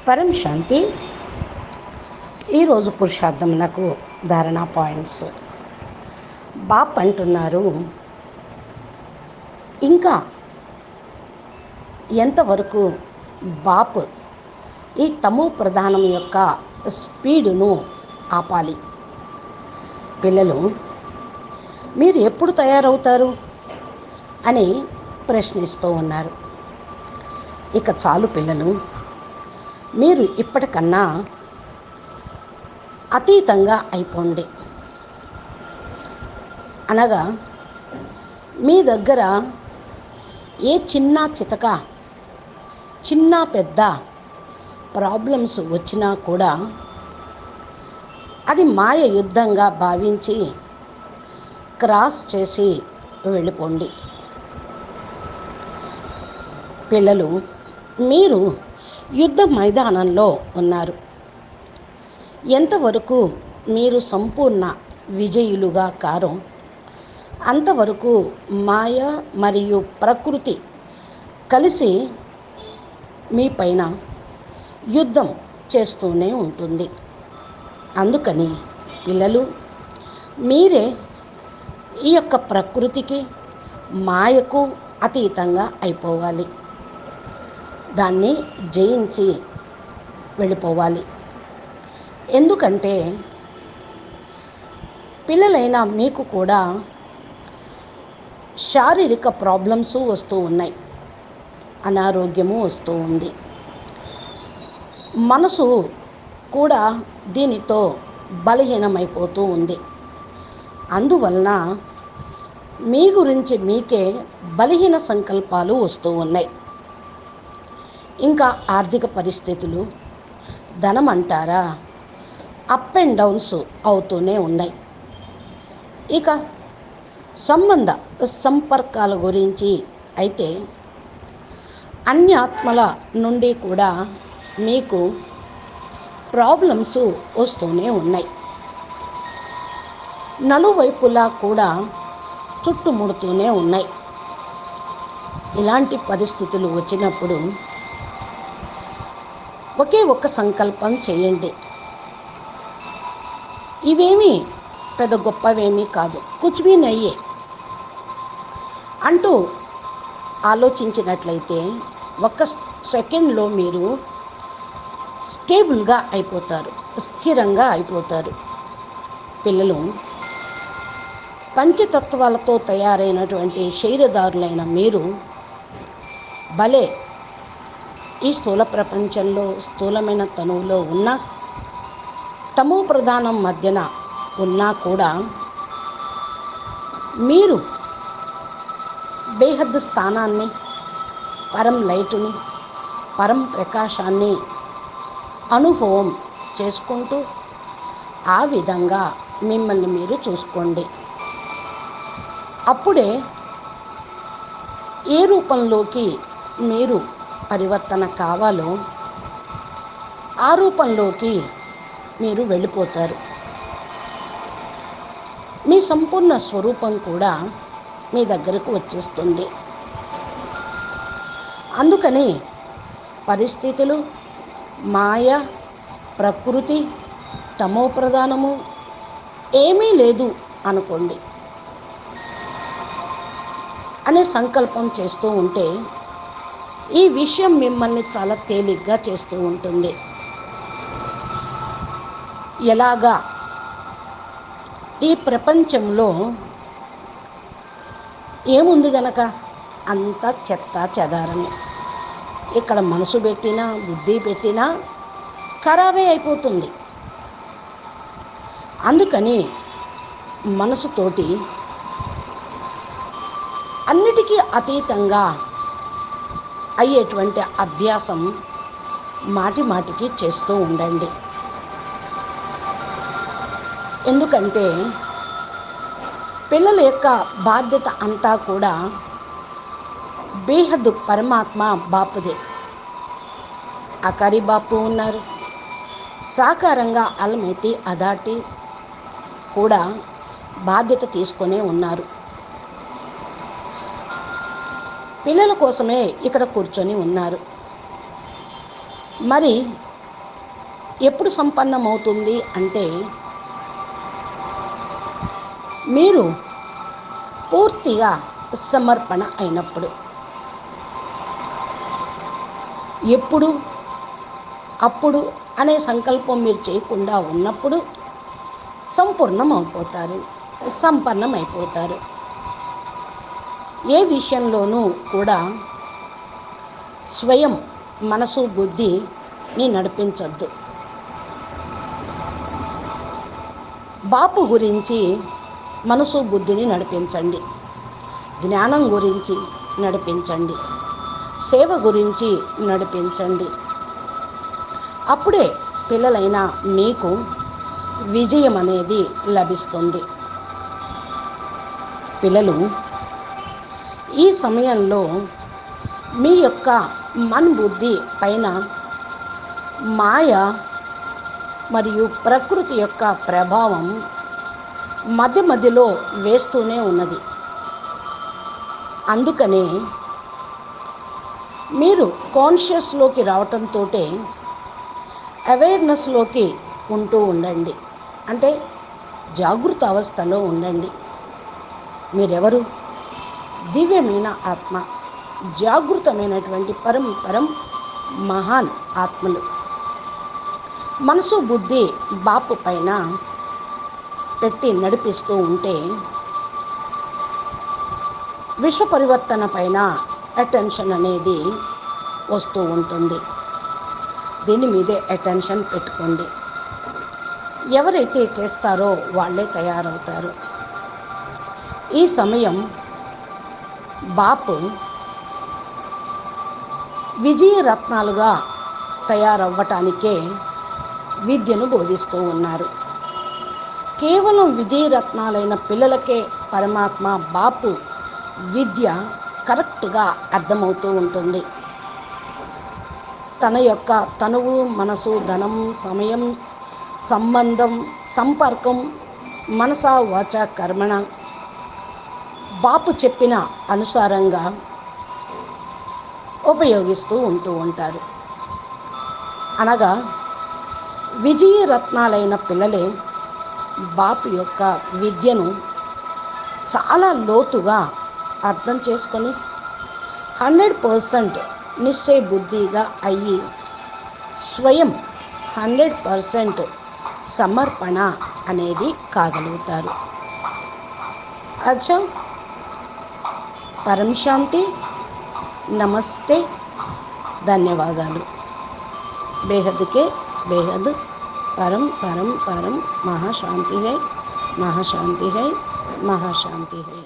పరం శాంతి. ఈరోజు పురుషార్థములకు ధారణా పాయింట్స్. బాప్ అంటున్నారు, ఇంకా ఎంతవరకు బాప్ ఈ తమో ప్రధానం యొక్క స్పీడును ఆపాలి? పిల్లలు, మీరు ఎప్పుడు తయారవుతారు అని ప్రశ్నిస్తూ ఉన్నారు. ఇక చాలు పిల్లలు, మీరు ఇప్పటికన్నా అతీతంగా అయిపోండి. అనగా మీ దగ్గర ఏ చిన్న చితక, చిన్న పెద్ద ప్రాబ్లమ్స్ వచ్చినా కూడా అది మాయ యుద్ధంగా భావించి క్రాస్ చేసి వెళ్ళిపోండి. పిల్లలు, మీరు యుద్ధ మైదానంలో ఉన్నారు. ఎంతవరకు మీరు సంపూర్ణ విజయులుగా కారో అంతవరకు మాయ మరియు ప్రకృతి కలిసి మీ పైన యుద్ధం చేస్తూనే ఉంటుంది. అందుకని పిల్లలు, మీరే ఈ యొక్క ప్రకృతికి మాయకు అతీతంగా అయిపోవాలి. దాన్ని జయించి వెళ్ళిపోవాలి. ఎందుకంటే పిల్లలైన మీకు కూడా శారీరక ప్రాబ్లమ్స్ వస్తూ ఉన్నాయి, అనారోగ్యము వస్తూ ఉంది. మనసు కూడా దీనితో బలహీనమైపోతూ ఉంది. అందువలన మీ గురించి మీకే బలహీన సంకల్పాలు వస్తూ ఉన్నాయి. ఇంకా ఆర్థిక పరిస్థితులు, ధనం అంటారా, అప్ అండ్ డౌన్స్ అవుతూనే ఉన్నాయి. ఇక సంపర్కాల గురించి అయితే అన్యాత్మల నుండి కూడా మీకు ప్రాబ్లమ్స్ వస్తూనే ఉన్నాయి. నలువైపులా కూడా చుట్టుముడుతూనే ఉన్నాయి. ఇలాంటి పరిస్థితులు వచ్చినప్పుడు ఒకే ఒక్క సంకల్పం చేయండి. ఇవేమీ పెద్ద గొప్పవేమీ కాదు, కుచ్ భీ నహీ అంటూ ఆలోచించినట్లయితే ఒక్క సెకండ్లో మీరు స్టేబుల్గా అయిపోతారు, స్థిరంగా అయిపోతారు. పిల్లలు, పంచతత్వాలతో తయారైనటువంటి శరీరదారులైన మీరు భలే ఈ స్థూల ప్రపంచంలో స్థూలమైన తనువులో ఉన్న తమో ప్రధానం మధ్యన ఉన్నా కూడా మీరు బేహద్ స్థానాన్ని, పరం లైటుని, పరం ప్రకాశాన్ని అనుభవం చేసుకుంటూ ఆ విధంగా మిమ్మల్ని మీరు చూసుకోండి. అప్పుడే ఏ రూపంలోకి మీరు పరివర్తన కావాలో ఆ రూపంలోకి మీరు వెళ్ళిపోతారు. మీ సంపూర్ణ స్వరూపం కూడా మీ దగ్గరకు వచ్చేస్తుంది. అందుకని పరిస్థితులు, మాయ, ప్రకృతి, తమో ప్రధానము ఏమీ లేదు అనుకోండి అనే సంకల్పం చేస్తూ ఉంటే ఈ విషయం మిమ్మల్ని చాలా తేలిగ్గా చేస్తూ ఉంటుంది. ఎలాగా ఈ ప్రపంచంలో ఏముంది గనక అంత చెత్త చెదారమే. ఇక్కడ మనసు పెట్టినా బుద్ధి పెట్టినా ఖరాబే అయిపోతుంది. అందుకని మనసుతోటి అన్నిటికీ అతీతంగా అయ్యేటువంటి అభ్యాసం మాటి మాటికి చేస్తూ ఉండండి. ఎందుకంటే పిల్లల యొక్క బాధ్యత అంతా కూడా బేహద్ పరమాత్మ బాపుదే. అకారి బాపు ఉన్నారు, సాకారంగా అల్మేటి అదాటి కూడా బాధ్యత తీసుకొనే ఉన్నారు. పిల్లల కోసమే ఇక్కడ కూర్చొని ఉన్నారు. మరి ఎప్పుడు సంపన్నమవుతుంది అంటే మీరు పూర్తిగా సమర్పణ అయినప్పుడు. ఎప్పుడు అప్పుడు అనే సంకల్పం మీరు చేయకుండా ఉన్నప్పుడు సంపూర్ణం అయిపోతారు, సంపన్నమైపోతారు. ఏ విషయంలోనూ కూడా స్వయం మనసు బుద్ధిని నడిపించద్దు. బాపు గురించి మనసు బుద్ధిని నడిపించండి, జ్ఞానం గురించి నడిపించండి, సేవ గురించి నడిపించండి. అప్పుడే పిల్లలైన మీకు విజయం అనేది లభిస్తుంది. పిల్లలు, ఈ సమయంలో మీ యొక్క బుద్ధి పైన మాయ మరియు ప్రకృతి యొక్క ప్రభావం మధ్య మధ్యలో వేస్తూనే ఉన్నది. అందుకనే మీరు కాన్షియస్లోకి రావటంతో అవేర్నెస్లోకి ఉంటూ ఉండండి, అంటే జాగృత అవస్థలో ఉండండి. మీరెవరు? దివ్యమైన ఆత్మ, జాగృతమైనటువంటి పరం మహాన్ ఆత్మలు. మనసు బుద్ధి బాపు పైన పెట్టి నడిపిస్తూ ఉంటే విశ్వ పరివర్తన పైన అటెన్షన్ అనేది వస్తూ ఉంటుంది. దీని మీదే అటెన్షన్ పెట్టుకోండి. ఎవరైతే చేస్తారో వాళ్ళే తయారవుతారు. ఈ సమయం బాపు విజయరత్నాలుగా తయారవ్వటానికే విద్యను బోధిస్తూ ఉన్నారు. కేవలం విజయరత్నాలైన పిల్లలకే పరమాత్మ బాపు విద్య కరెక్ట్గా అర్థమవుతూ ఉంటుంది. తన యొక్క తనువు, మనసు, ధనం, సమయం, సంబంధం, సంపర్కం, మనస వాచ కర్మణ బాపు చెప్పిన అనుసారంగా ఉపయోగిస్తూ ఉంటూ ఉంటారు. అనగా విజయరత్నాలైన పిల్లలే బాపు యొక్క విద్యను చాలా లోతుగా అర్థం చేసుకొని 100% నిశ్చయ బుద్ధిగా అయ్యి స్వయం 100% సమర్పణ అనేది కాగలుగుతారు. అచ్చా, పరం శాంతి, నమస్తే, ధన్యవాదాలు. బేహద్ के बेहद परम परम परम महाशांति है, महाशांति है, महाशांति है.